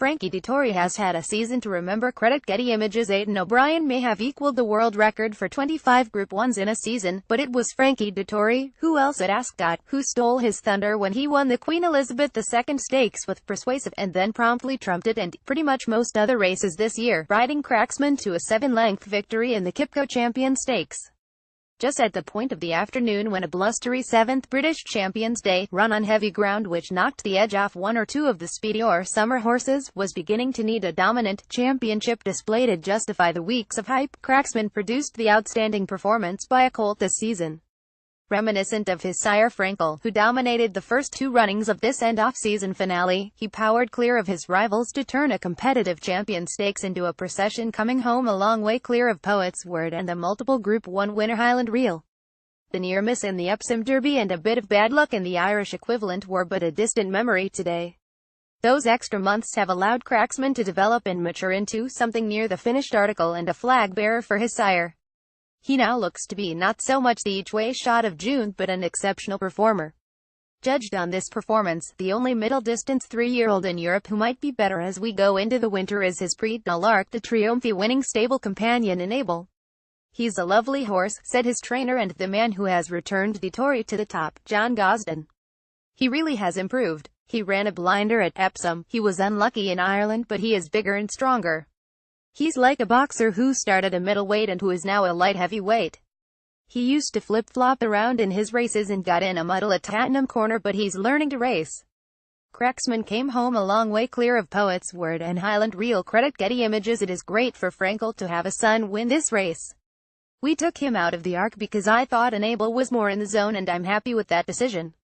Frankie Dettori has had a season to remember. Getty Images. Aidan O'Brien may have equaled the world record for 25 Group 1s in a season, but it was Frankie Dettori, who else at Ascot, who stole his thunder when he won the Queen Elizabeth II Stakes with persuasive, and then promptly trumped it and pretty much most other races this year, riding Cracksman to a 7-length victory in the Kipco Champion Stakes. Just at the point of the afternoon when a blustery 7th British Champions Day run on heavy ground, which knocked the edge off one or two of the speedier summer horses, was beginning to need a dominant championship display to justify the weeks of hype, Cracksman produced the outstanding performance by a colt this season. Reminiscent of his sire Frankel, who dominated the first two runnings of this end-off-season finale, he powered clear of his rivals to turn a competitive Champion Stakes into a procession, coming home a long way clear of Poet's Word and the multiple Group 1 winner Highland Reel. The near miss in the Epsom Derby and a bit of bad luck in the Irish equivalent were but a distant memory today. Those extra months have allowed Cracksman to develop and mature into something near the finished article and a flag-bearer for his sire. He now looks to be not so much the each-way shot of June, but an exceptional performer. Judged on this performance, the only middle-distance 3-year-old in Europe who might be better as we go into the winter is his Prix de l'Arc de Triomphe winning stable companion Enable. "He's a lovely horse," said his trainer and the man who has returned Dettori to the top, John Gosden. "He really has improved. He ran a blinder at Epsom. He was unlucky in Ireland, but he is bigger and stronger. He's like a boxer who started a middleweight and who is now a light heavyweight. He used to flip-flop around in his races and got in a muddle at Tottenham Corner, but he's learning to race." Cracksman came home a long way clear of Poet's Word and Highland Reel. Getty Images. It is great for Frankel to have a son win this race. We took him out of the Arc because I thought Enable was more in the zone, and I'm happy with that decision.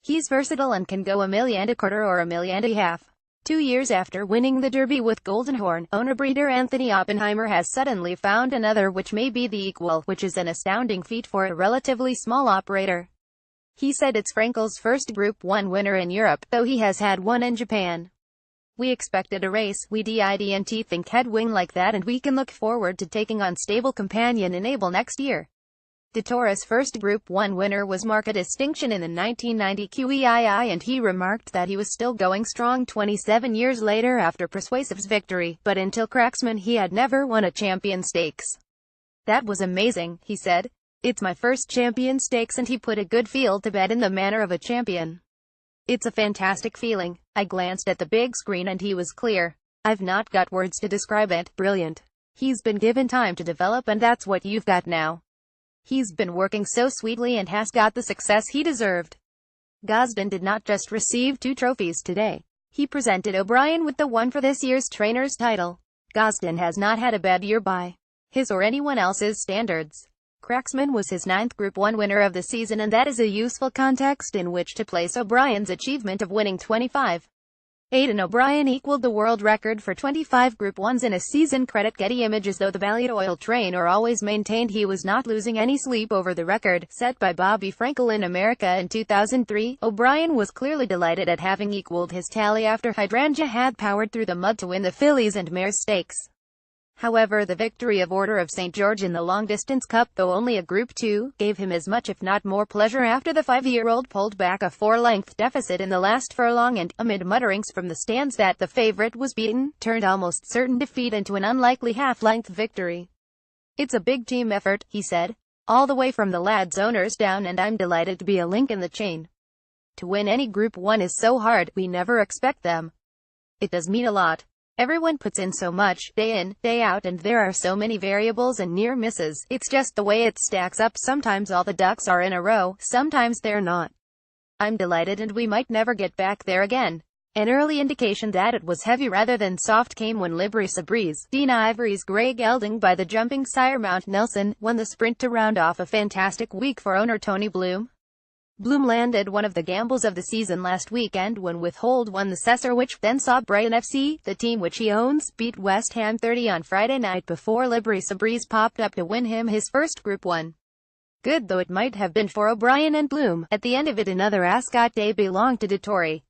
He's versatile and can go 1.25 million or 1.5 million. 2 years after winning the Derby with Golden Horn, owner-breeder Anthony Oppenheimer has suddenly found another which may be the equal, which is an astounding feat for a relatively small operator. He said it's Frankel's first Group 1 winner in Europe, though he has had one in Japan. "We expected a race we didn't think had wing like that, and we can look forward to taking on stable companion Enable next year." Dettori's first Group 1 winner was marked a distinction in the 1990 QEII, and he remarked that he was still going strong 27 years later after Persuasive's victory, but until Cracksman he had never won a Champion Stakes. "That was amazing," he said. "It's my first Champion Stakes and he put a good field to bed in the manner of a champion. It's a fantastic feeling. I glanced at the big screen and he was clear. I've not got words to describe it. Brilliant. He's been given time to develop, and that's what you've got now. He's been working so sweetly and has got the success he deserved." Gosden did not just receive 2 trophies today. He presented O'Brien with the one for this year's trainer's title. Gosden has not had a bad year by his or anyone else's standards. Cracksman was his 9th Group 1 winner of the season, and that is a useful context in which to place O'Brien's achievement of winning 25. Aidan O'Brien equaled the world record for 25 Group 1s in a season. Getty Images. Though the Balliol trainer always maintained he was not losing any sleep over the record set by Bobby Frankel in America in 2003, O'Brien was clearly delighted at having equaled his tally after Hydrangea had powered through the mud to win the Fillies and Mares Stakes. However, the victory of Order of St. George in the Long-Distance Cup, though only a Group 2, gave him as much if not more pleasure after the 5-year-old pulled back a 4-length deficit in the last furlong and, amid mutterings from the stands that the favourite was beaten, turned almost certain defeat into an unlikely half-length victory. "It's a big team effort," he said, "all the way from the lads' owners down, and I'm delighted to be a link in the chain. To win any Group 1 is so hard, we never expect them. It does mean a lot. Everyone puts in so much, day in, day out, and there are so many variables and near misses. It's just the way it stacks up. Sometimes all the ducks are in a row, sometimes they're not. I'm delighted, and we might never get back there again." An early indication that it was heavy rather than soft came when Libri Sabreeze, Dean Ivory's grey gelding by the jumping sire Mount Nelson, won the sprint to round off a fantastic week for owner Tony Bloom. Bloom landed one of the gambles of the season last weekend when Withhold won the Cesar, which then saw Brighton FC, the team which he owns, beat West Ham 30 on Friday night before Libri Sabreeze popped up to win him his first Group 1. Good though it might have been for O'Brien and Bloom, at the end of it another Ascot day belonged to Dettori.